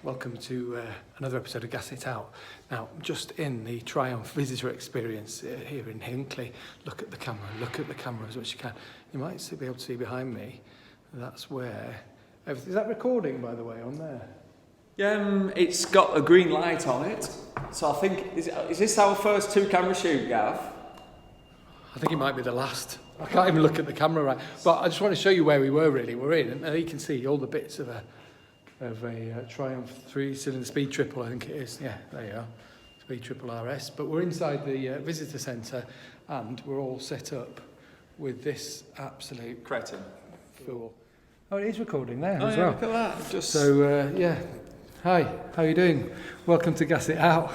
welcome to another episode of Gas It Out. Now, just in the Triumph visitor experience here in Hinckley, look at the camera as much as you can. You might be able to see behind me, that's where everything... Is that recording, by the way, on there? Yeah, it's got a green light on it. So I think, is this our first two-camera shoot, Gav? I think it might be the last. I can't even look at the camera right. But I just want to show you where we were, really. We're in, and you can see all the bits of a Triumph 3-cylinder Speed Triple, I think it is. Yeah, there you are. Speed Triple RS. But we're inside the visitor centre, and we're all set up with this absolute... Cretin. Fool. Oh, it is recording there as yeah, well. Look at that. Just... So, yeah. Hi, how are you doing? Welcome to Gas It Out.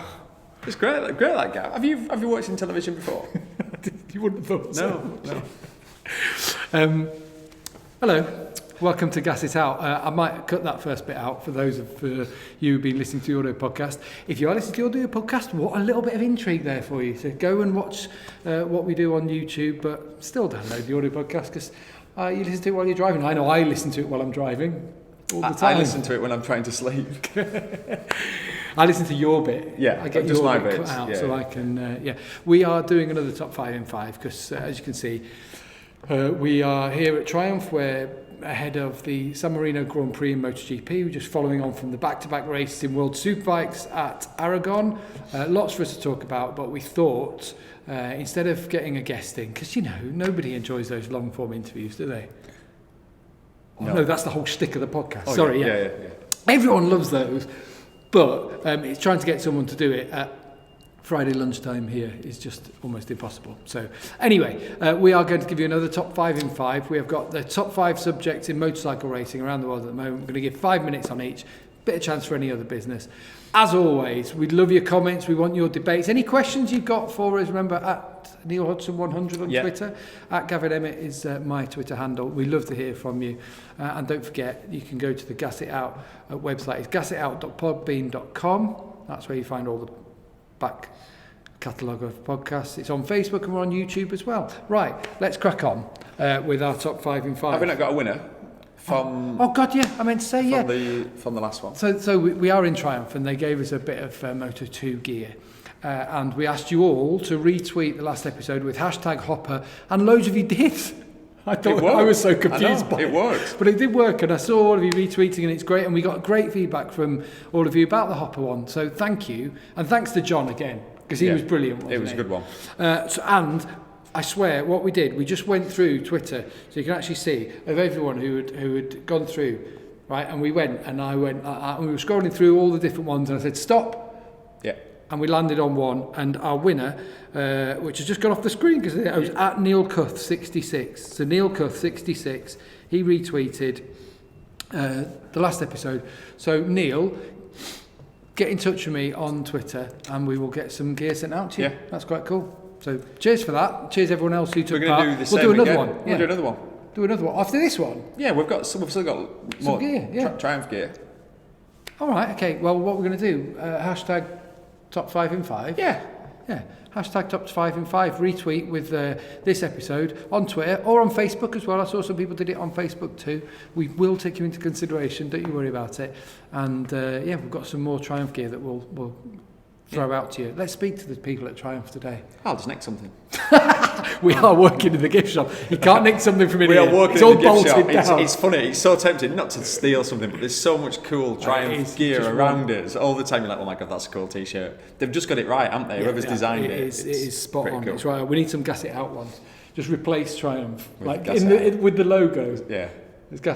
It's great that Gav. Have you watched in television before? You wouldn't have thought so. No. Hello. Welcome to Gas It Out. I might cut that first bit out for those of you who've been listening to the audio podcast. If you are listening to the audio podcast, what a little bit of intrigue there for you. So go and watch what we do on YouTube, but still download the audio podcast because you listen to it while you're driving. I know I listen to it while I'm driving all the time. I listen to it when I'm trying to sleep. I listen to your bit. Yeah, I get just your my bit bits, cut out yeah. so I can. We are doing another top 5 in 5 because, as you can see, we are here at Triumph. We're ahead of the San Marino Grand Prix in MotoGP. We're just following on from the back-to-back races in World Superbikes at Aragon. Lots for us to talk about, but we thought instead of getting a guest in, because nobody enjoys those long-form interviews, do they? No, that's the whole shtick of the podcast. Oh, Sorry, yeah. Everyone loves those. But it's trying to get someone to do it at Friday lunchtime here is just almost impossible. So anyway, we are going to give you another top 5 in 5. We have got the top 5 subjects in motorcycle racing around the world at the moment. We're going to give 5 minutes on each. Bit of chance for any other business. As always, we'd love your comments. We want your debates. Any questions you've got for us, remember at Neil Hodgson 100 on Twitter. At Gavin Emmett is my Twitter handle. We love to hear from you. And don't forget, you can go to the Gas It Out website. It's gasitout.podbean.com. That's where you find all the back catalogue of podcasts. It's on Facebook and we're on YouTube as well. Right, let's crack on with our top 5 in 5. Have we not got a winner? From I meant to say, from the last one. So we are in Triumph and they gave us a bit of Moto2 gear. And we asked you all to retweet the last episode with #Hopper, and loads of you did. I thought I was so confused by it. It worked. But it did work, and I saw all of you retweeting, and it's great. And we got great feedback from all of you about the Hopper one. So thank you. And thanks to John again, because he was brilliant, wasn't he? It was a good one. And I swear, what we did, we just went through Twitter, so you can actually see of everyone who had gone through, right? And we went, and I went, and we were scrolling through all the different ones, and I said, stop. Yeah. And we landed on one, and our winner, which has just gone off the screen because it was at Neil Cuth 66. So Neil Cuth 66, he retweeted the last episode. So Neil, get in touch with me on Twitter, and we will get some gear sent out to you. Yeah. That's quite cool. So cheers for that. Cheers everyone else who took part. We're going to do the same We'll do another again. one. We'll do another one. Do another one after this one. Yeah, we've still got more gear. Yeah. Triumph gear. All right. Okay. Well, what we're going to do? Top 5 in 5. Yeah. Top 5 in 5. Retweet with this episode on Twitter or on Facebook as well. I saw some people did it on Facebook too. We will take you into consideration. Don't you worry about it. And we've got some more Triumph gear that we'll throw out to you. Let's speak to the people at Triumph today. I'll just nick something. We are working in the gift shop. You can't nick something from in We here. are working it's in all the gift bolted shop. down. It's funny. It's so tempting not to steal something, but there's so much cool Triumph gear around us all the time. You're like, oh my god, that's a cool T-shirt. They've just got it right, haven't they? Whoever's designed it. It is spot on. Cool. It's right. We need some Gas It Out ones. Just replace Triumph with the logos. Yeah.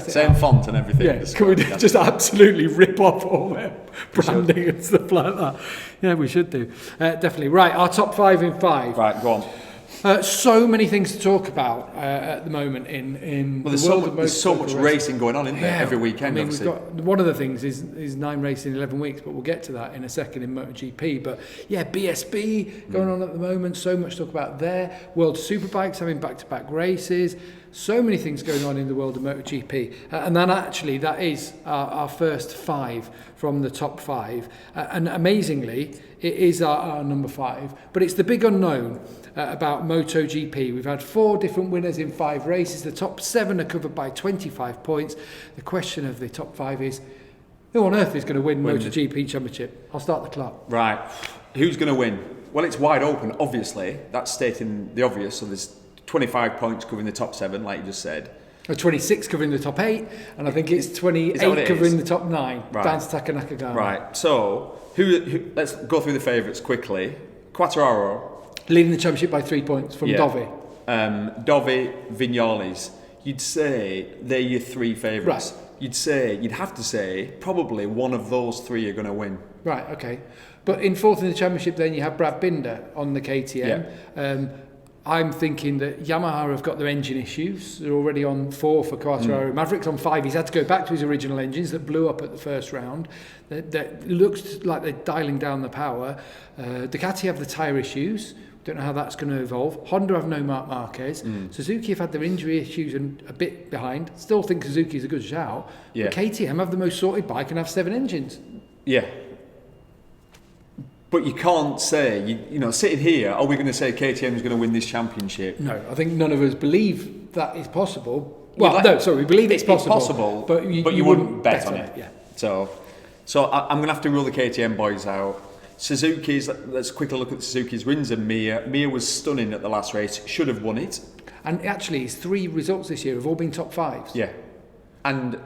Same font and everything. Yeah, can we just absolutely rip off all their branding and stuff like that? Yeah, we should do. Definitely. Right, our top 5 in 5. Right, go on. So many things to talk about at the moment in the world of motorcycle. There's so much racing going on, isn't there, every weekend, obviously. One of the things is 9 races in 11 weeks, but we'll get to that in a second in MotoGP. But yeah, BSB going on at the moment, so much to talk about there. World Superbikes having back-to-back races. So many things going on in the world of MotoGP. And then actually, that is our first 5 from the top 5. And amazingly, it is our number 5. But it's the big unknown about MotoGP. We've had 4 different winners in 5 races. The top 7 are covered by 25 points. The question of the top 5 is Who on earth is going to win MotoGP Championship? I'll start the clock. Right. Who's going to win? Well, it's wide open, obviously. That's stating the obvious. So there's 25 points covering the top 7, like you just said. 26 covering the top 8, and I think it's 28 covering the top 9, down to Taka Nakagami. Right. So, who? Let's go through the favourites quickly. Quartararo. Leading the championship by 3 points from Dovi. Dovi, Vignales. You'd say they're your 3 favourites. Right. You'd have to say, probably one of those 3 are going to win. Right, okay. But in 4th in the championship, then you have Brad Binder on the KTM. Yeah. I'm thinking that Yamaha have got their engine issues. They're already on 4 for Quartararo. Maverick's on 5. He's had to go back to his original engines that blew up at the first round. That looks like they're dialing down the power. Ducati have the tyre issues. Don't know how that's going to evolve. Honda have no Marc Marquez. Suzuki have had their injury issues and a bit behind. Still think Suzuki's a good shout. Yeah. But KTM have the most sorted bike and have 7 engines. Yeah. But you can't say, you know, sitting here, are we going to say KTM is going to win this championship? No, I think none of us believe that is possible. Well, we believe it's possible. But you wouldn't bet on it. Yeah. So I'm going to have to rule the KTM boys out. Suzuki's, let's quickly look at Suzuki's wins and Mir. Mir was stunning at the last race, should have won it. And actually, his 3 results this year have all been top 5s. Yeah. And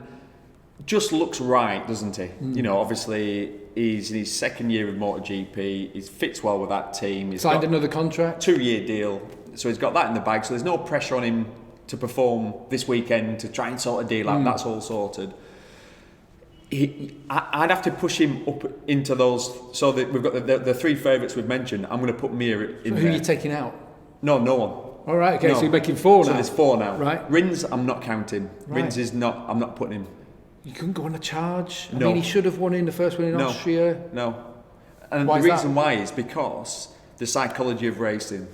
just looks right, doesn't he? You know, obviously, he's in his 2nd year of MotoGP. He fits well with that team. He's signed another contract. 2-year deal. So he's got that in the bag. So there's no pressure on him to perform this weekend to try and sort a deal out. That's all sorted. I'd have to push him up into those. So that we've got the 3 favourites we've mentioned. I'm going to put Mir in there. Who are you taking out? No one. All right, okay, No. so you're making 4 now. So there's 4 now. Right. Rins, I'm not counting. Right. Rins is not. I'm not putting him. You couldn't go on a charge? I No. mean, he should have won in the first one in Austria. No. And Why the is reason that? why is because the psychology of racing.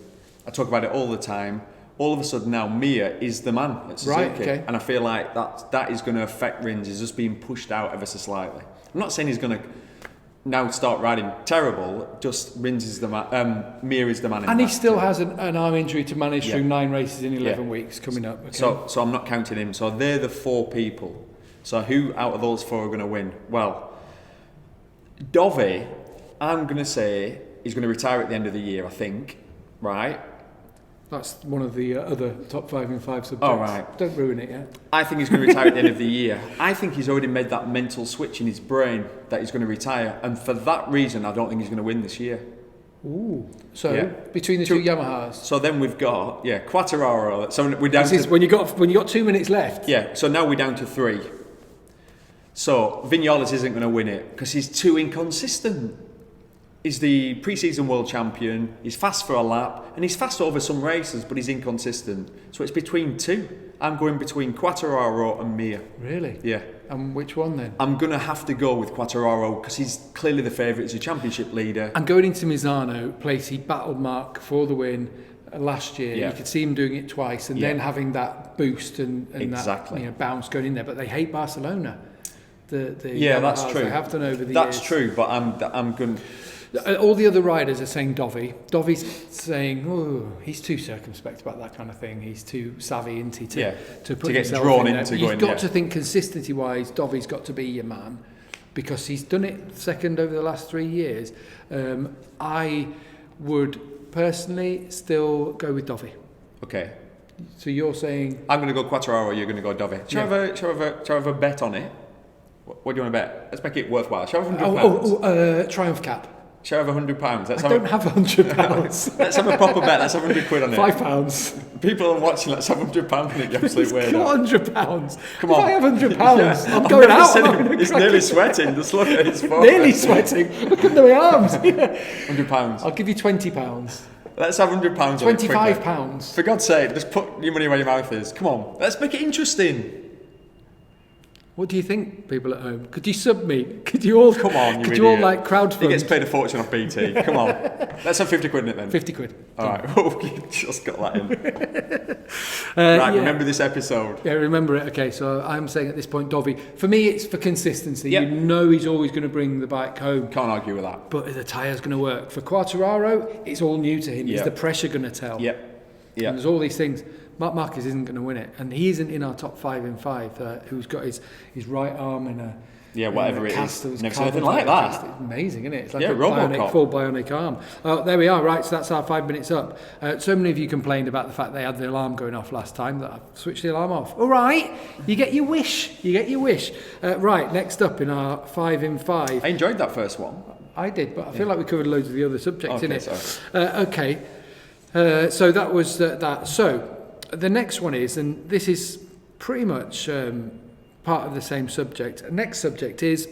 I talk about it all the time. All of a sudden now, Mir is the man at Suzuki. Right, okay. And I feel like that is going to affect Rins. He's just being pushed out ever so slightly. I'm not saying he's going to now start riding terrible, just Rins is the man, Mir is the man in And he that still team. has an arm injury to manage through 9 races in 11 weeks coming up. Okay. So I'm not counting him. So they're the 4 people. So who out of those 4 are going to win? Well, Dovi, I'm going to say he's going to retire at the end of the year, I think. Right? That's one of the other top 5 in 5 subjects. Oh, right. Don't ruin it yet. I think he's going to retire at the end of the year. I think he's already made that mental switch in his brain that he's going to retire. And for that reason, I don't think he's going to win this year. Ooh. So, between the 2 Yamahas. So then we've got, Quartararo. So we're down to... When you got 2 minutes left. Yeah, so now we're down to 3. So Vignales isn't going to win it because he's too inconsistent. He's the pre-season world champion, he's fast for a lap, and he's fast over some races, but he's inconsistent. So it's between 2. I'm going between Quartararo and Mir. Really? Yeah. And which one then? I'm going to have to go with Quartararo because he's clearly the favourite, he's a championship leader. And going into Misano, place he battled Mark for the win last year. Yeah. You could see him doing it twice and then having that boost and Exactly. that bounce going in there. But they hate Barcelona. The that's Yamahas true. They have done over the years. That's true, but I'm going... All the other riders are saying Dovi. Dovi's saying, oh, he's too circumspect about that kind of thing. He's too savvy, isn't he, to put to get himself drawn in into there. going. You've got to think consistency-wise, Dovi's got to be your man because he's done it second over the last 3 years. I would personally still go with Dovi. Okay. So you're saying... I'm going to go Quartararo, you're going to go Dovi. Shall I have a bet on it? What do you want to bet? Let's make it worthwhile. Shall I have £100? Triumph cap. Shall I have £100? I don't have £100. Let's have a proper bet. Let's have £100 on it. £5. People are watching. Let's have £100 on it. You absolute weirdo. £100. Come on. If I have £100, I'm going out. He's nearly sweating. Just look at his forehead. Nearly sweating. Look at my arms. £100. I'll give you £20. Let's have £100 on it. £25. For God's sake, just put your money where your mouth is. Come on. Let's make it interesting. What do you think, people at home? Could you sub me? Could you all come on? Could you all like crowdfund? He gets paid a fortune off BT. Come on, let's have 50 quid in it then. 50 quid. All right. Oh, you just got that in. Right. Remember this episode. Yeah, remember it. Okay, so I'm saying at this point, Dovi. For me, it's for consistency. Yep. You know he's always going to bring the bike home. Can't argue with that. But the tyre's going to work. For Quartararo, it's all new to him. Is the pressure going to tell? Yep. And there's all these things. Marc Marquez isn't going to win it, and he isn't in our top 5 in 5. Who's got his right arm in Yeah, whatever it cast is. that Never seen anything carbon like fiber that. cast. It's amazing, isn't it? It's like Yeah, a Robocop. full bionic arm. Oh, there we are. Right, so that's our 5 minutes up. So many of you complained about the fact they had the alarm going off last time that I switched the alarm off. All right, you get your wish. You get your wish. Right, next up in our 5 in 5. I enjoyed that first one. I did, but I feel like we covered loads of the other subjects in it. Sorry. Okay, so that was that. So the next one is, and this is pretty much part of the same subject. The next subject is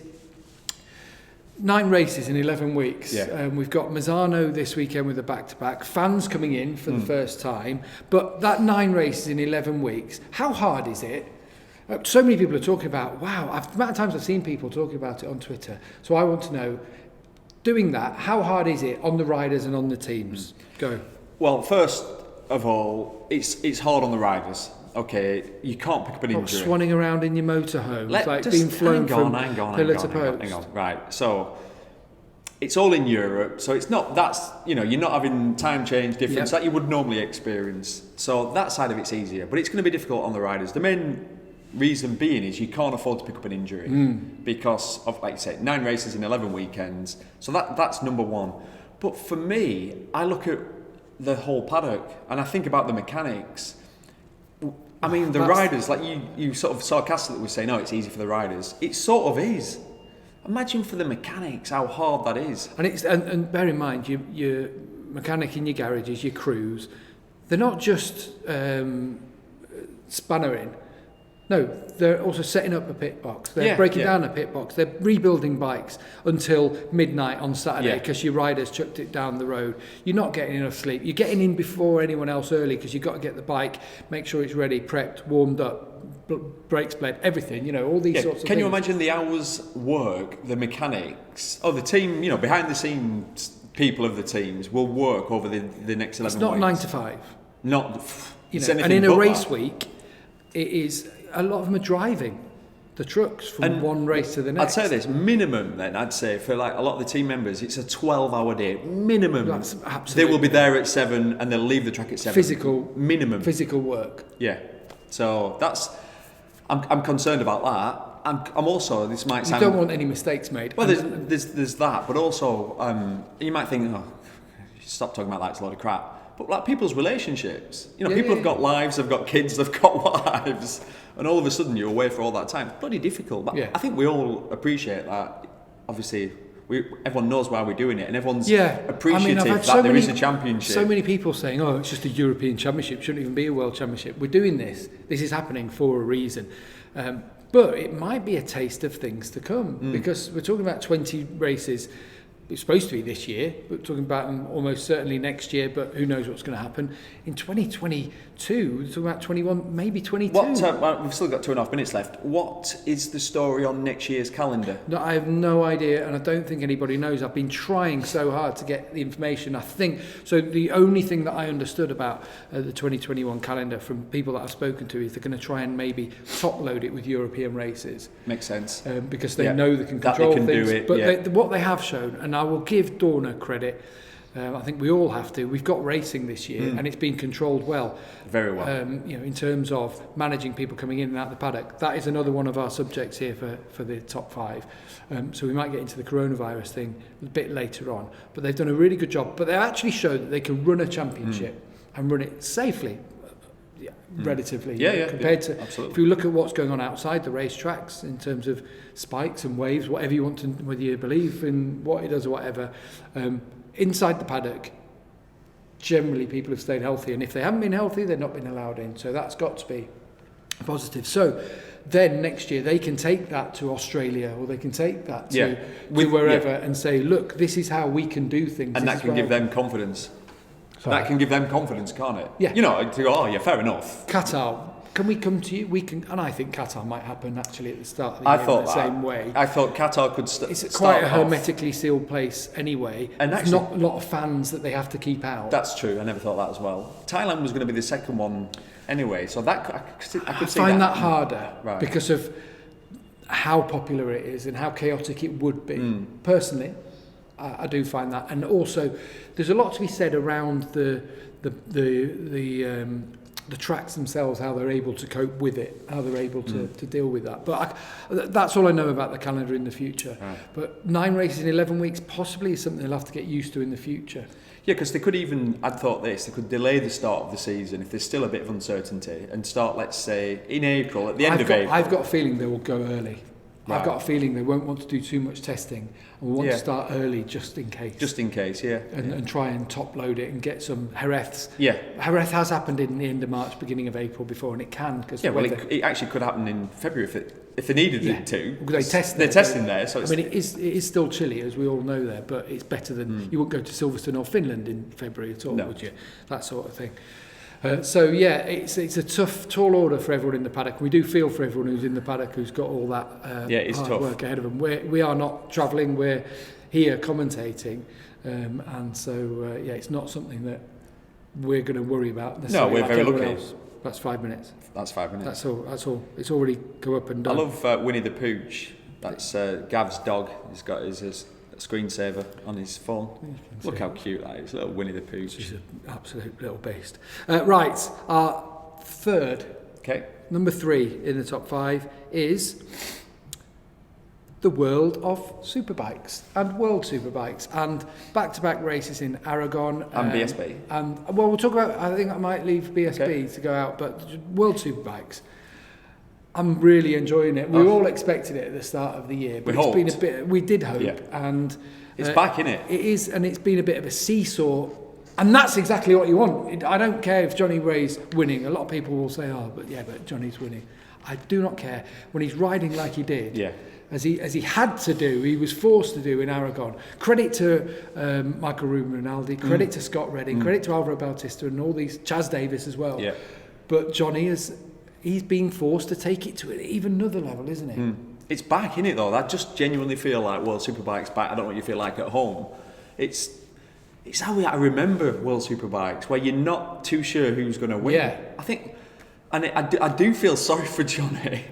9 races in 11 weeks. Yeah. We've got Mazzano this weekend with a back-to-back. Fans coming in for the first time. But that 9 races in 11 weeks, how hard is it? So many people are talking about, wow, the amount of times I've seen people talking about it on Twitter. So I want to know, doing that, how hard is it on the riders and on the teams? Go. Well, first of all, it's hard on the riders. Okay, you can't pick up an injury. Swanning around in your motorhome, like being flown hang on, pillar to post. Hang on. Right, so it's all in Europe, so it's not, you're not having time change difference that you would normally experience. So that side of it's easier, but it's going to be difficult on the riders. The main reason being is you can't afford to pick up an injury because of, like you said, 9 races in 11 weekends. So that's number one. But for me, I look at the whole paddock and I think about the mechanics. I mean, the riders, like you sort of sarcastically were saying, it's easy for the riders. It sort of is. Imagine for the mechanics how hard that is. And bear in mind, your mechanic in your garages, your crews, they're not just spannering. No, they're also setting up a pit box. They're breaking down a pit box. They're rebuilding bikes until midnight on Saturday because your riders chucked it down the road. You're not getting enough sleep. You're getting in before anyone else early because you've got to get the bike, make sure it's ready, prepped, warmed up, brakes bled, everything, all these sorts of things. Can you imagine the hours work the mechanics, the team, behind the scenes people of the teams will work over the next 11 weeks? It's not 9 to 5. And in a race week, it is... A lot of them are driving the trucks from one race to the next. I'd say this, minimum then, I'd say for like a lot of the team members, it's a 12-hour day, minimum. That's absolutely. They will be there at 7 and they'll leave the track at 7. Physical work. Yeah. So I'm concerned about that. I'm also, this might sound... You don't want any mistakes made. Well, there's that, but also you might think, stop talking about that, it's a lot of crap. But like people's relationships, people have got lives, they've got kids, they've got wives, and all of a sudden you're away for all that time. It's bloody difficult. But I think we all appreciate that. Obviously, everyone knows why we're doing it, and everyone's appreciative that there is a championship. So many people saying, it's just a European Championship, shouldn't even be a World Championship. We're doing this. This is happening for a reason. But it might be a taste of things to come, because we're talking about 20 races. It's supposed to be this year, but we're talking about them almost certainly next year, but who knows what's going to happen. In 2022, we're talking about 21, maybe 22. We've still got 2.5 minutes left. What is the story on next year's calendar? No, I have no idea, and I don't think anybody knows. I've been trying so hard to get the information. I think, so the only thing that I understood about the 2021 calendar from people that I've spoken to is they're going to try and maybe top load it with European races. Makes sense. Because they know they can control things. Do it, but what they have shown, and I will give Dorna credit, I think we all have to. We've got racing this year, and it's been controlled well. Very well. In terms of managing people coming in and out of the paddock. That is another one of our subjects here for the top 5. So we might get into the coronavirus thing a bit later on. But they've done a really good job. But they actually showed that they can run a championship and run it safely. Relatively, compared to absolutely. If you look at what's going on outside the racetracks in terms of spikes and waves, whatever you want to, whether you believe in what it does or whatever, inside the paddock, generally people have stayed healthy, and if they haven't been healthy, they've not been allowed in. So that's got to be positive. So then next year they can take that to Australia, or they can take that to wherever and say, look, this is how we can do things, and that can give them confidence. That can give them confidence, can't it? Yeah. To go, fair enough. Qatar, can we come to you? We can, and I think Qatar might happen actually at the start of the year in the same way. I thought Qatar could start. It's quite a hermetically sealed place anyway. And there's not a lot of fans that they have to keep out. That's true. I never thought that as well. Thailand was going to be the second one anyway, so that I could see find that harder because of how popular it is and how chaotic it would be. Personally, I do find that, and also there's a lot to be said around the the tracks themselves, how they're able to cope with it, how they're able to deal with that. But that's all I know about the calendar in the future. Right. But 9 races in 11 weeks possibly is something they'll have to get used to in the future. Yeah, because they could even, I'd thought this, they could delay the start of the season if there's still a bit of uncertainty and start, let's say, in April, at the end of April. I've got a feeling they will go early. Right. I've got a feeling they won't want to do too much testing and will want to start early just in case. Just in case, yeah. And try and top load it and get some Jerez. Yeah. Jerez has happened in the end of March, beginning of April before, and it can. Cause it actually could happen in February if they needed it to. Because they're testing there. So I mean, it is still chilly, as we all know there, but it's better than... You wouldn't go to Silverstone or Finland in February at all, would you? That sort of thing. It's a tough, tall order for everyone in the paddock. We do feel for everyone who's in the paddock who's got all that hard work ahead of them. We are not travelling, we're here commentating, and so it's not something that we're going to worry about. No, we're very lucky. Else. That's 5 minutes. That's 5 minutes. That's all. It's already go up and done. I love Winnie the Pooch. That's Gav's dog. He's got his screensaver on his phone. Look how cute that is, little Winnie the Pooh. She's an absolute little beast. Right, our third, number 3 in the top 5 is the world of superbikes and World Superbikes and back-to-back races in Aragon and BSB. And we'll talk about. I think I might leave BSB to go out, but World Superbikes. I'm really enjoying it. We all expected it at the start of the year, but it's been a bit. We did hope, and it's back in it. It is, and it's been a bit of a seesaw, and that's exactly what you want. I don't care if Johnny Ray's winning. A lot of people will say, but Johnny's winning." I do not care when he's riding like he did. Yeah. As he had to do, he was forced to do in Aragon. Credit to Michael Ruben Rinaldi, credit to Scott Redding, credit to Alvaro Bautista and all these, Chaz Davis as well. Yeah. But Johnny he's being forced to take it to an even another level, isn't it? It's back, in it though. I just genuinely feel like World Superbike's back. I don't know what you feel like at home. It's how I remember World Superbikes, where you're not too sure who's going to win. Yeah. I think, and I do feel sorry for Johnny.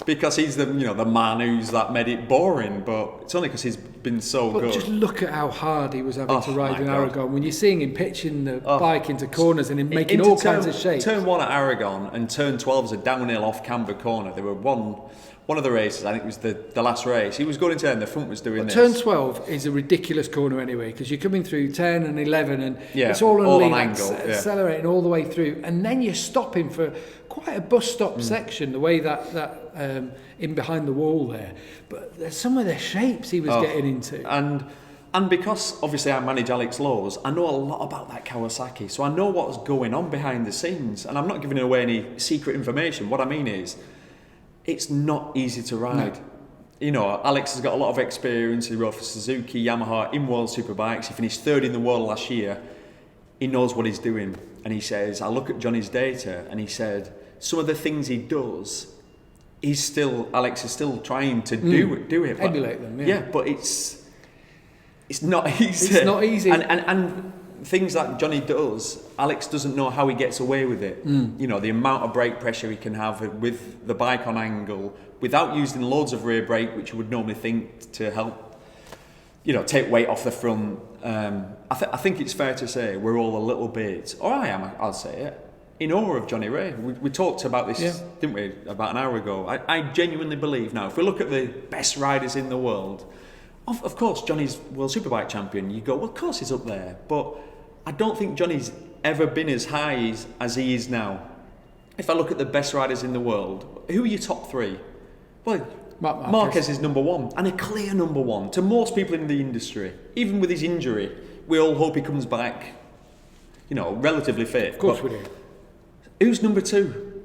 Because he's the man who's that made it boring, but it's only because he's been so good. But just look at how hard he was having to ride in Aragon. When you're seeing him pitching the bike into corners and him making all kinds of shapes. Turn 1 at Aragon and turn 12 is a downhill off camber corner. They were one of the races, I think it was the last race. He was going into there and the front was doing this. Turn 12 is a ridiculous corner anyway, because you're coming through 10 and 11 and it's all on angle, accelerating all the way through, and then you're stopping for quite a bus stop section, the way that in behind the wall there. But there's some of the shapes he was getting into. And because obviously I manage Alex Lowe's, I know a lot about that Kawasaki, so I know what's going on behind the scenes, and I'm not giving away any secret information. What I mean is, it's not easy to ride. No. Alex has got a lot of experience. He rode for Suzuki, Yamaha in World Superbikes. He finished 3rd in the world last year. He knows what he's doing. And he says, I look at Johnny's data, and he said, some of the things he does, Alex is still trying to do it. Emulate them, Yeah, but it's not easy. It's not easy. And things that Johnny does, Alex doesn't know how he gets away with it. The amount of brake pressure he can have with the bike on angle without using loads of rear brake, which you would normally think to help, take weight off the front. I think it's fair to say we're all a little bit, or I am, I'll say it, in awe of Johnny Ray. We talked about this, didn't we, about an hour ago. I genuinely believe now, if we look at the best riders in the world, of course Johnny's World Superbike champion, you go, well, of course he's up there, but I don't think Johnny's ever been as high as he is now. If I look at the best riders in the world, who are your top 3? Well, Marquez is number 1, and a clear number 1 to most people in the industry. Even with his injury, we all hope he comes back, relatively fit. Of course we do. Who's number 2?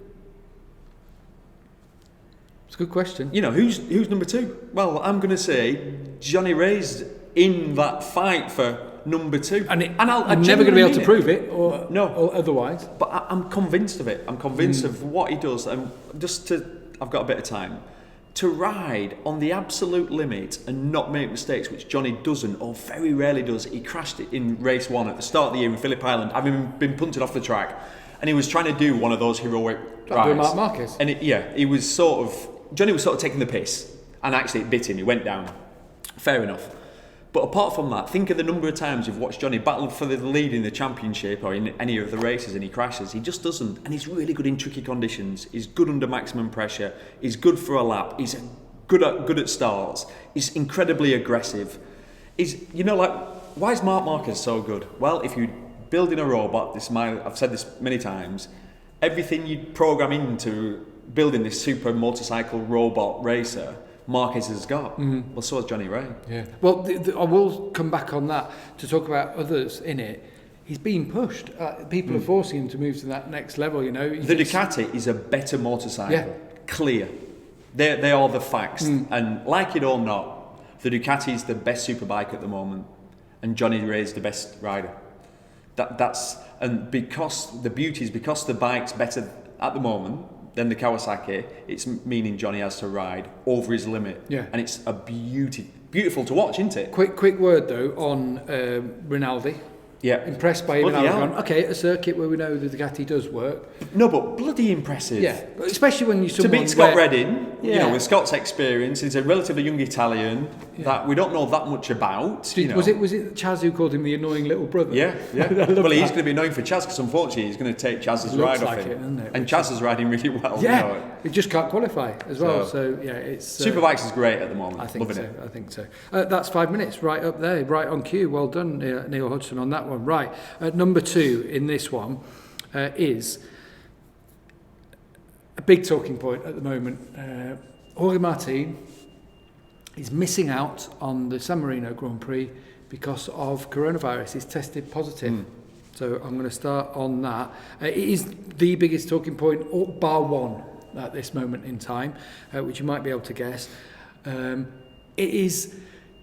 It's a good question. Who's number 2? Well, I'm going to say Johnny Ray's in that fight for number 2. I'm never going to be able to prove it or otherwise. But I'm convinced of it. I'm convinced of what he does. And I've got a bit of time. To ride on the absolute limit and not make mistakes, which Johnny doesn't, or very rarely does. He crashed it in race 1 at the start of the year in Phillip Island, having been punted off the track. And he was trying to do one of those heroic rides. Mark Marquez. And Johnny was sort of taking the piss. And actually it bit him. He went down. Fair enough. But apart from that, think of the number of times you've watched Johnny battle for the lead in the championship or in any of the races and he crashes. He just doesn't. And he's really good in tricky conditions. He's good under maximum pressure. He's good for a lap. He's good at starts. He's incredibly aggressive. Why is Marc Marquez so good? Well, if you're building a robot, I've said this many times, everything you program into building this super motorcycle robot racer, Marquez has got. Well, so has Johnny Ray. Yeah. Well, I will come back on that to talk about others in it. He's being pushed. People are forcing him to move to that next level. The Ducati is a better motorcycle. Clear. They are the facts. And like it or not, the Ducati is the best superbike at the moment, and Johnny Ray is the best rider. Because the bike's better at the moment than the Kawasaki, it's meaning Johnny has to ride over his limit. Yeah. And it's a beautiful to watch, isn't it? Quick word though on Rinaldi. Yeah. Impressed by him. Okay, a circuit where we know the Ducati does work. No, but bloody impressive. Yeah, especially when you to beat Scott Redding, with Scott's experience, he's a relatively young Italian that we don't know that much about. Was it Chaz who called him the annoying little brother? Yeah. Well, he's going to be annoying for Chaz because unfortunately he's going to take Chaz's ride off him. And Chaz is riding really well. Yeah, he just can't qualify as well. So it's Superbikes is great at the moment. I think Loving so. it. I think so. That's 5 minutes right up there, right on cue. Well done, Neil Hodgson, on that one. Right. Number 2 in this one is a big talking point at the moment. Jorge Martin is missing out on the San Marino Grand Prix because of coronavirus. He's tested positive. So I'm going to start on that. It is the biggest talking point, bar one, at this moment in time, which you might be able to guess. It is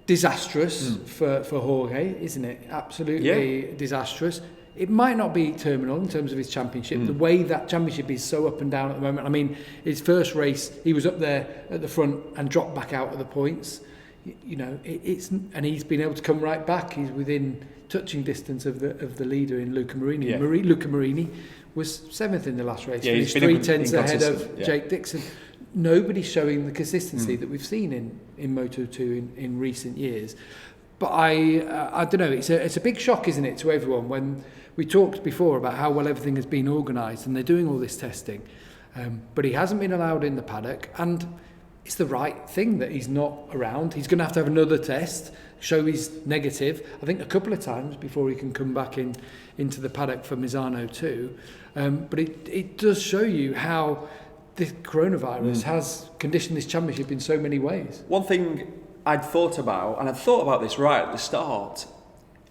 disastrous for Jorge, isn't it? Absolutely disastrous. It might not be terminal in terms of his championship. The way that championship is so up and down at the moment. I mean, his first race, he was up there at the front and dropped back out of the points. And he's been able to come right back. He's within touching distance of the leader in Luca Marini. Luca Marini was 7th in the last race. He's finished 3/10 ahead of Jake Dixon. Nobody's showing the consistency that we've seen in Moto2 in recent years. But I don't know, it's a big shock, isn't it, to everyone when we talked before about how well everything has been organised and they're doing all this testing. But he hasn't been allowed in the paddock, and it's the right thing that he's not around. He's going to have another test, show he's negative, I think a couple of times before he can come back into the paddock for Misano too. But it does show you how the coronavirus has conditioned this championship in so many ways. One thing I'd thought about this right at the start,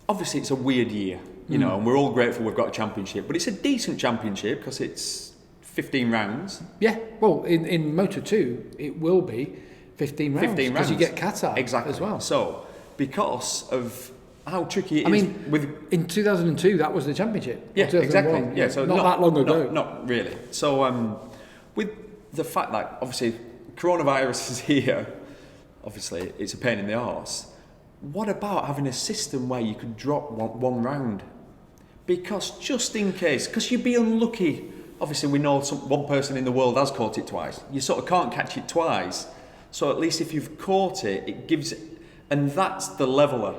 obviously it's a weird year, and we're all grateful we've got a championship, but it's a decent championship because it's 15 rounds. Yeah, well, in Moto2, it will be 15 rounds. Because you get Qatar as well. So, because of how tricky it is... in 2002, that was the championship. Yeah, exactly. Yeah, so not that long ago. Not really. So, with the fact that, obviously, coronavirus is here, obviously, it's a pain in the arse. What about having a system where you could drop one round? Because just in case, because you'd be unlucky. Obviously, we know one person in the world has caught it twice. You sort of can't catch it twice. So at least if you've caught it, it gives... And that's the leveler.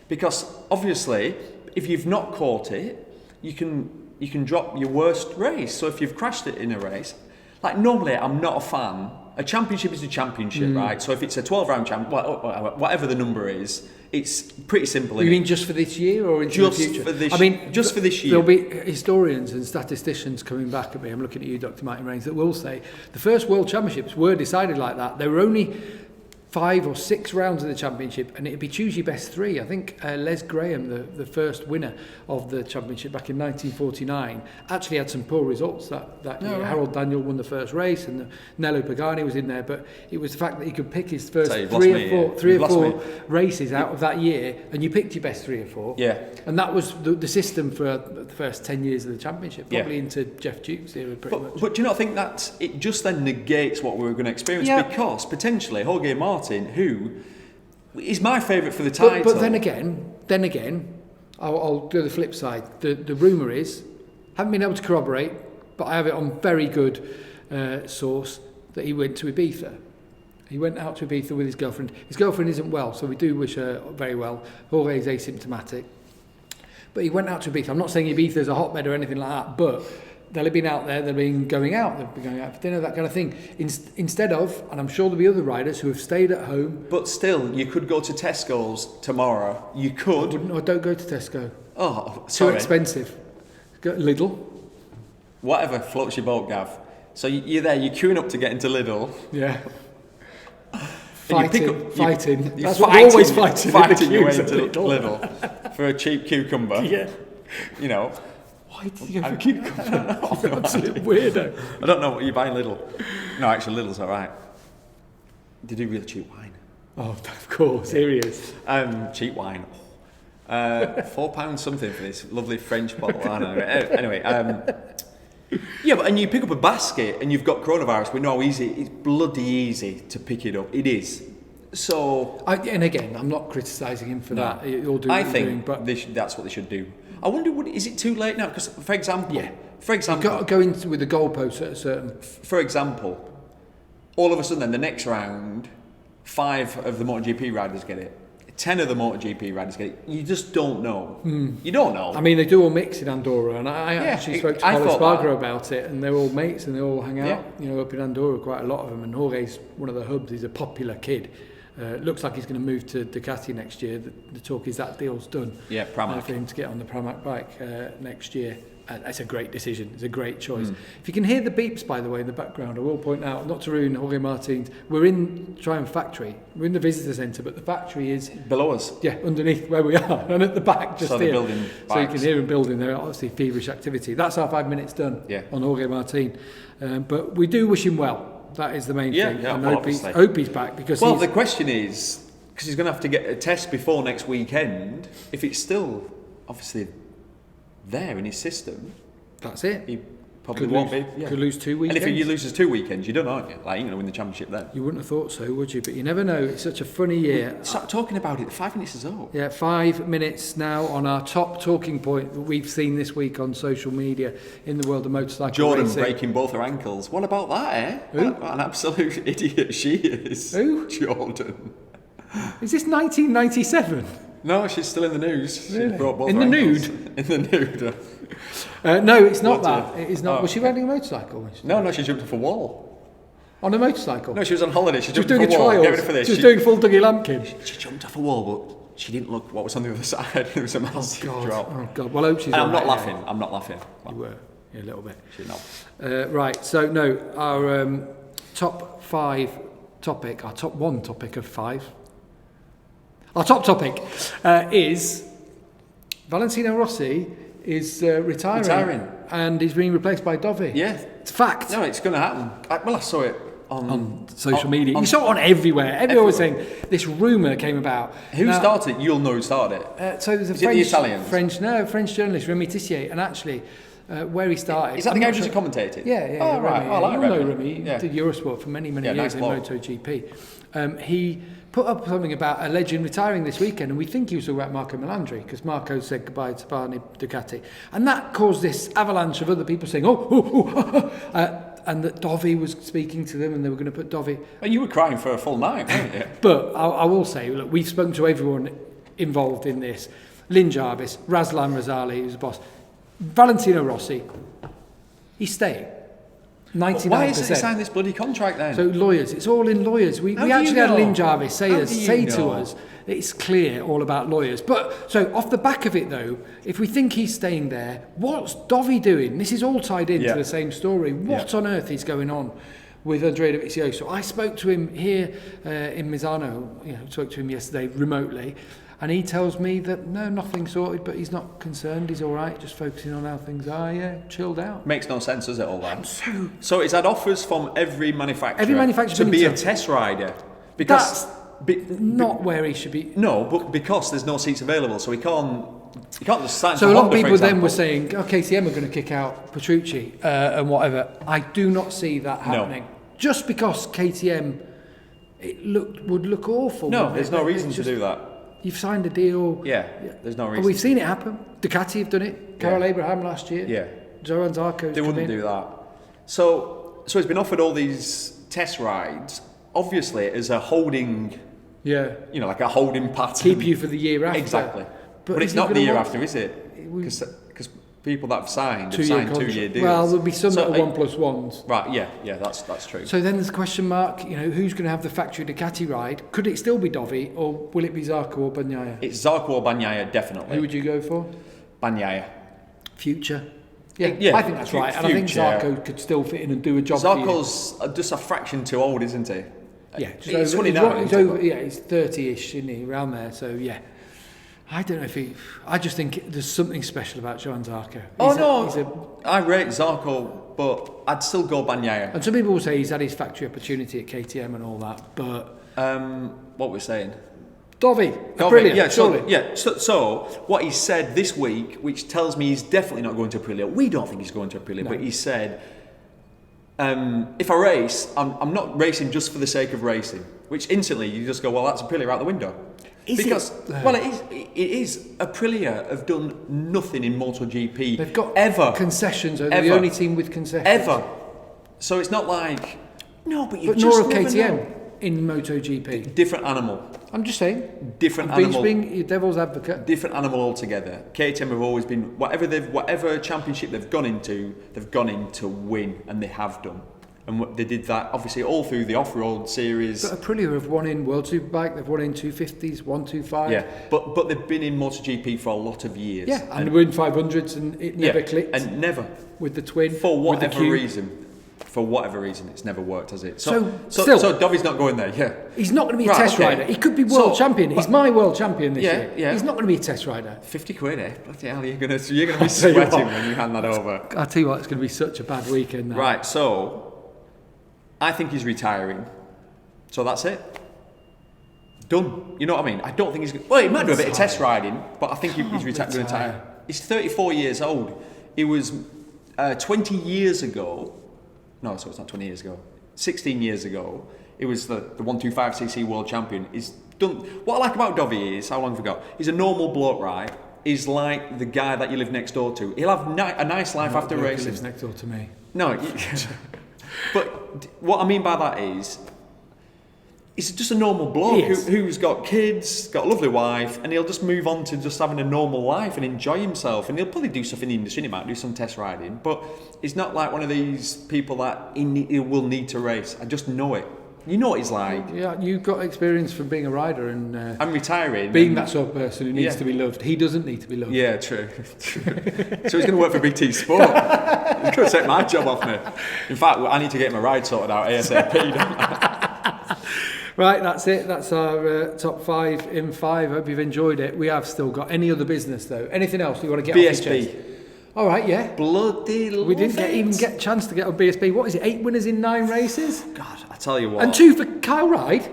Because obviously, if you've not caught it, you can drop your worst race. So if you've crashed it in a race... Like, normally, I'm not a fan. A championship is a championship, right? So if it's a 12-round whatever the number is, it's pretty simple. You mean just for this year or into the future? Just for this year. There'll be historians and statisticians coming back at me. I'm looking at you, Dr. Martin Rains, that will say the first World Championships were decided like that. There were only 5 or 6 rounds of the championship, and it'd be choose your best 3. I think Les Graham, the first winner of the championship back in 1949, actually had some poor results that year. Right. Harold Daniel won the first race, and Nello Pagani was in there, but it was the fact that he could pick his first three or four races out of that year, and you picked your best 3 or 4. Yeah. And that was the system for the first 10 years of the championship, probably into Jeff Duke's era pretty much. But do you not think that it just then negates what we were going to experience? Yeah. Because potentially Jorge Martin, who is my favourite for the title. But then again, I'll do the flip side. The rumour is, haven't been able to corroborate, but I have it on very good source, that he went to Ibiza He went out to Ibiza with his girlfriend. His girlfriend isn't well, so we do wish her very well. Jorge's asymptomatic. But he went out to Ibiza. I'm not saying Ibiza's a hotbed or anything like that, but they'll have been out there, they've been going out for dinner, that kind of thing. Instead of, and I'm sure there'll be other riders who have stayed at home. But still, you could go to Tesco's tomorrow. You could. Or don't go to Tesco. Oh, sorry. Too expensive. Go to Lidl. Whatever floats your boat, Gav. So you're there, you're queuing up to get into Lidl. Yeah. Fighting. That's what we're always fighting. Fighting your way into Lidl for a cheap cucumber. Yeah. You know. Why did you go for cucumber? You're an absolute weirdo. I don't know what you buy in Lidl. No, actually, Lidl's all right. They do really cheap wine. Oh, of course, here he is. Cheap wine. £4 something for this lovely French bottle. I don't know. Anyway, yeah, but and you pick up a basket and you've got coronavirus. We know how easy it's bloody easy to pick it up. It is. So, and again, I'm not criticising him for that. You'll do what you're doing, but that's what they should do. I wonder, is it too late now? Because, for example, you've got to go in with the goalposts at a certain. For example, all of a sudden, then the next round, 5 of the MotoGP riders get it. 10 of the MotoGP riders get it. You just don't know. You don't know. I mean, they do all mix in Andorra, and I actually spoke to Colin Spargo about it, and they're all mates and they all hang out. You know, up in Andorra, quite a lot of them. And Jorge's one of the hubs. He's a popular kid. Looks like he's going to move to Ducati next year. The talk is that deal's done. Yeah, Pramac. For him to get on the Pramac bike next year. That's a great decision. It's a great choice. If you can hear the beeps, by the way, in the background, I will point out, not to ruin Jorge Martin's, we're in Triumph Factory. We're in the visitor centre, but the factory is below us. Yeah, underneath where we are, and at the back, just so here. Building bikes. So you can hear them building. They're obviously feverish activity. That's our 5 minutes done on Jorge Martin. But we do wish him well. That is the main thing. Yeah, and well, hope he's back because. Well, the question is, because he's going to have to get a test before next weekend. If it's still obviously there in his system, that's it. He probably won't be. Yeah. Could lose 2 weekends. And if he loses 2 weekends, you don't know, aren't you? Like, you're going to win the championship then. You wouldn't have thought so, would you? But you never know. It's such a funny year. Stop talking about it. 5 minutes is up. Yeah, 5 minutes now on our top talking point that we've seen this week on social media in the world of motorcycle Jordan racing. breaking both her ankles. What about that, eh? Who? What an absolute idiot she is. Who? Jordan. Is this 1997? No, she's still in the news. Really? She broke both In her the ankles. nude? In the nude. No, it's not that. It is not. Was she okay. riding a motorcycle? No, she jumped off a wall. On a motorcycle? No, she was on holiday. She jumped doing off a a wall. trial. Get ready for this. She was doing full Dougie Lampkin. She jumped off a wall, but she didn't look what was on the other side. There was a massive drop. Oh, God. Well, I hope she's And all I'm not right, laughing. yeah. I'm not laughing. You were. Yeah, a little bit. She's not. Right, so no, our top 5 topic, our top 1 topic of 5. Our top topic is Valentino Rossi is retiring. And he's being replaced by Dovi. Yeah. It's a fact. No, it's going to happen. I saw it on social media. You saw it on everywhere. Everyone was saying this rumour came about. Who started it? You'll know who started it. So there's a French journalist, Remy Tissier, and actually where he started. Is that the guy who's a commentator? Yeah. Oh, right. Remy. I like You'll know Remy. Remy. He did Eurosport for many years nice in bloke. MotoGP. He put up something about a legend retiring this weekend, and we think he was talking about Marco Melandri, because Marco said goodbye to Barney Ducati. And that caused this avalanche of other people saying, and that Dovi was speaking to them, and they were going to put Dovi. And you were crying for a full night, weren't you? But I will say, look, we've spoken to everyone involved in this. Lynn Jarvis, Razlan Razali, who's the boss, Valentino Rossi, he's staying. 99%. Why isn't he signed this bloody contract then? So lawyers, it's all in lawyers. We actually had Lynn Jarvis say to us, it's clear all about lawyers. But so off the back of it though, if we think he's staying there, what's Dovi doing? This is all tied into the same story. What on earth is going on with Andrea Dovizioso? I spoke to him here in Misano. Spoke to him yesterday remotely. And he tells me that, no, nothing's sorted, but he's not concerned, he's all right, just focusing on how things are, chilled out. Makes no sense, does it, all that? So he's had offers from every manufacturer to be a test rider. Because not where he should be. No, but because there's no seats available, so he can't just sign. So a lot of people then were saying, KTM are going to kick out Petrucci and whatever. I do not see that happening. No. Just because KTM, would look awful. No, there's no reason to do that. You've signed a deal. Yeah, there's no reason. And we've seen it happen. Ducati have done it. Carol Abraham last year. Yeah. Zoran Zarco. They wouldn't do that. So he's been offered all these test rides. obviously as a holding, like a holding pattern. Keep you for the year after. Exactly. But it's not the year after, is it? Because people that have signed 2-year deals. Well, there'll be some that are 1+1s. Right, yeah, that's true. So then there's a question mark, who's going to have the factory Ducati ride? Could it still be Dovi, or will it be Zarco or Bagnaia? It's Zarco or Bagnaia, definitely. Who would you go for? Bagnaia. Future. Yeah, I think that's right. And I think Zarco could still fit in and do a job Zarco's just a fraction too old, isn't he? Yeah, he's 29. He's 30-ish, isn't he? Around there, so yeah. I don't know if I just think there's something special about Johann Zarco. I rate Zarco, but I'd still go Bagnaia. And some people will say he's had his factory opportunity at KTM and all that, but... what we're saying? Dovi, brilliant, yeah, surely. So what he said this week, which tells me he's definitely not going to Aprilia. We don't think he's going to Aprilia, but he said, if I race, I'm not racing just for the sake of racing. Which instantly you just go, well, that's Aprilia out the window. It is. Aprilia have done nothing in MotoGP. They've got ever concessions. They're the only team with concessions ever. So it's not like but nor of KTM in MotoGP. Different animal. I'm just saying. Different animal. Being devil's advocate. Different animal altogether. KTM have always been whatever championship they've gone into to win, and they have done. And they did that, obviously, all through the off-road series. But Aprilia have won in World Superbike, they've won in 250s, 125. Yeah, but they've been in MotoGP for a lot of years. Yeah, and they were in 500s and it never clicked. And never. With the twin. For whatever reason. For whatever reason, it's never worked, has it? So Dovi's not going there, yeah. He's not going to be a test rider. He could be world champion. He's my world champion this year. Yeah. He's not going to be a test rider. 50 quid, eh? Bloody hell, you're going to be sweating when you hand that over. I'll tell you what, it's going to be such a bad weekend now. Right, so... I think he's retiring. So that's it. Done. You know what I mean? I don't think he's... Well, he might do a bit of test riding, but I think he's going to retire. He's 34 years old. It was 20 years ago... No, so it's not 20 years ago. 16 years ago, it was the 125cc world champion. He's done... What I like about Dovi is, how long have we got? He's a normal bloke, right? He's like the guy that you live next door to. He'll have a nice life after racing. He lives next door to me. No, but what I mean by that is, he's just a normal bloke who's got kids, got a lovely wife, and he'll just move on to just having a normal life and enjoy himself. And he'll probably do stuff in the industry. He might do some test riding, but he's not like one of these people that he will need to race. I just know it. You know what he's like. Yeah, you've got experience from being a rider and I'm retiring. Being that sort of person who needs to be loved. He doesn't need to be loved. Yeah, true. So he's going to work for Big T Sport. He's going to take my job off me. In fact, I need to get my ride sorted out ASAP. Don't I? Right, that's it. That's our top 5 in 5. Hope you've enjoyed it. We have still got any other business though. Anything else you want to get off your chest? All right, yeah. Bloody love We didn't even get a chance to get on BSB. What is it, 8 winners in 9 races? God, I tell you what. And 2 for Kyle Ride?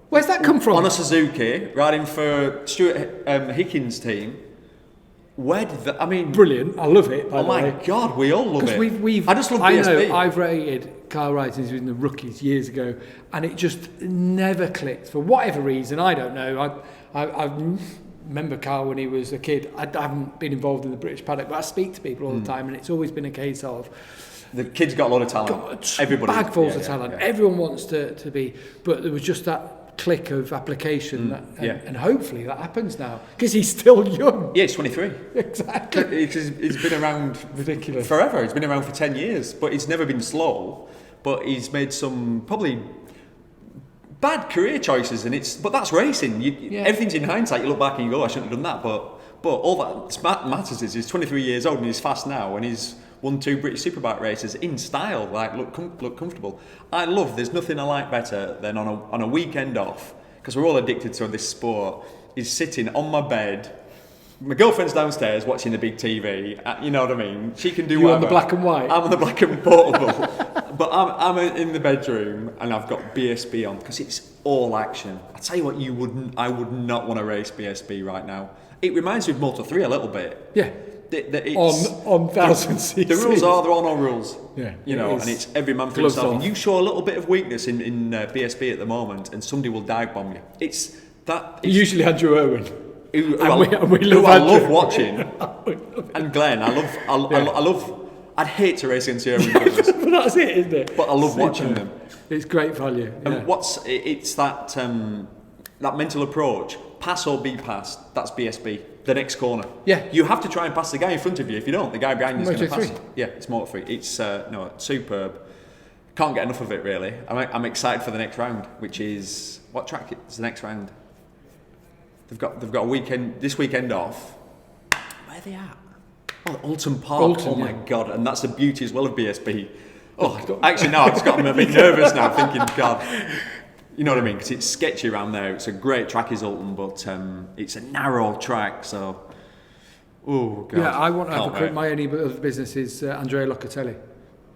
Where's that come from? On a Suzuki, riding for Stuart Hickins' team. Where did that... I mean... Brilliant. I love it, by the way. Oh my God, we all love it. I just love BSB. I know, I've rated Kyle Ride since he was in the rookies years ago, and it just never clicked. For whatever reason, I don't know. I remember Carl when he was a kid. I haven't been involved in the British paddock, but I speak to people all the time, and it's always been a case of the kid's got a lot of talent. Everybody, bagfuls of talent. Yeah. Everyone wants to be, but there was just that click of application, and hopefully that happens now because he's still young. Yeah, he's 23. Exactly. He's been around ridiculous forever. He's been around for 10 years, but he's never been slow. But he's made some probably bad career choices, but that's racing. Everything's in hindsight. You look back and you go, I shouldn't have done that. But all that matters is he's 23 years old and he's fast now, and he's won 2 British Superbike races in style. Like look comfortable. There's nothing I like better than on a weekend off, because we're all addicted to this sport. Is sitting on my bed. My girlfriend's downstairs watching the big TV. You know what I mean? She can do whatever. You're on the black and white. I'm on the black and portable. But I'm in the bedroom and I've got BSB on because it's all action. I tell you what, I would not want to race BSB right now. It reminds me of Moto3 a little bit. Yeah. On 1000cc. The rules are there are no rules. Yeah. And it's every man for himself. And you show a little bit of weakness in BSB at the moment, and somebody will dive bomb you. It's usually Andrew Irwin. Who I love watching. And Glenn, I I'd hate to race against Irwin brothers. But that's it, isn't it? But I love watching them. It's great value. Yeah. And it's that mental approach. Pass or be passed. That's BSB. The next corner. Yeah. You have to try and pass the guy in front of you. If you don't, the guy behind you is going to pass. Moto3. Yeah, it's Moto3. It's it's superb. Can't get enough of it really. I'm excited for the next round, which is what track is the next round? They've got a weekend this weekend off. Where are they at? Oh, Alton Park. Alton, oh my yeah. God! And that's the beauty as well of BSB. Oh, actually, no, I've just got a bit nervous now, thinking, God. You know what I mean? Because it's sketchy around there. It's a great track, is Alton, but it's a narrow track, so. Oh God! Yeah, I want to have a quick. wait. My only other business is Andrea Locatelli.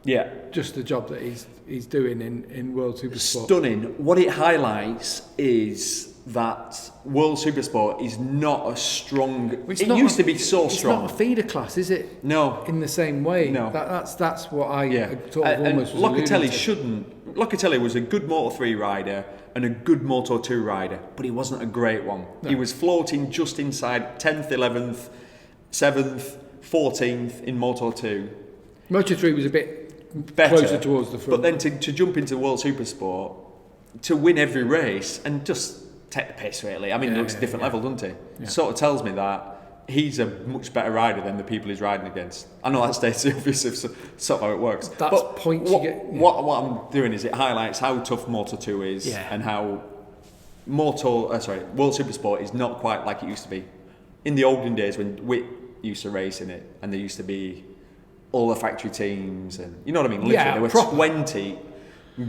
Yeah. Just the job that he's doing in World Supersport. Stunning. What it highlights is that World Supersport is not a strong. It used to be so strong. It's not a feeder class, is it? No. In the same way. No. That's what I sort of and almost was alluding Locatelli to. shouldn't. Locatelli was a good Moto3 rider and a good Moto2 rider, but he wasn't a great one. No. He was floating just inside 10th, 11th, 7th, 14th in Moto2. Moto3 was a bit Better, closer towards the front. But then to jump into World Supersport, to win every race and just take the piss really. I mean, he looks a different level, doesn't he? Yeah. Sort of tells me that he's a much better rider than the people he's riding against. I know that states the obvious of sort of how it works. That's but points what, you get. Yeah. What I'm doing is it highlights how tough Moto2 is and how World Supersport is not quite like it used to be. In the olden days when Witt used to race in it and there used to be all the factory teams and you know what I mean? Literally, there were 20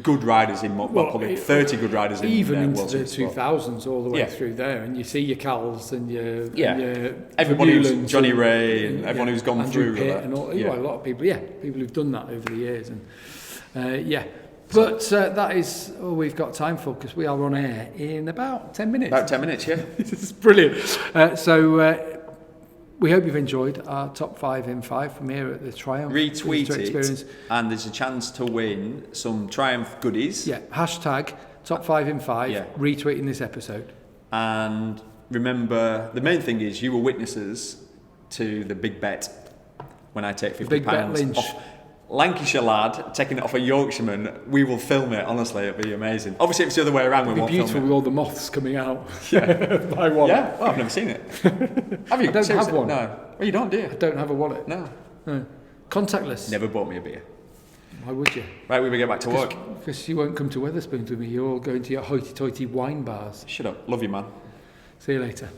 good riders in probably 30 good riders in even into World the Supersport. 2000s all the way through there, and you see your Cals and your everybody who's Newlands Johnny and, Ray and everyone who's gone Andrew through Pitt that. and all, a lot of people people who've done that over the years, and but that is all we've got time for because we are on air in about 10 minutes. About 10 minutes, yeah. This is brilliant. So we hope you've enjoyed our top 5 in 5 from here at the Triumph. Retweet Experience. it, and there's a chance to win some Triumph goodies. Yeah, hashtag top 5 in 5, retweeting this episode. And remember, the main thing is you were witnesses to the big bet when I take £50 Big bet Lynch. off Lancashire lad taking it off a Yorkshireman. We will film it, honestly, it'll be amazing. Obviously, if it's the other way around, we It'll won't be beautiful film it. with all the moths coming out. Yeah. By one. Yeah? Oh, I've never seen it. Have you? I don't Seriously? have one. No. Well, you don't, do you? I don't have a wallet. No. Contactless. Never bought me a beer. Why would you? Right, we will get back to work. Because you won't come to Wetherspoons with me. You're all going to your hoity-toity wine bars. Shut up. Love you, man. See you later.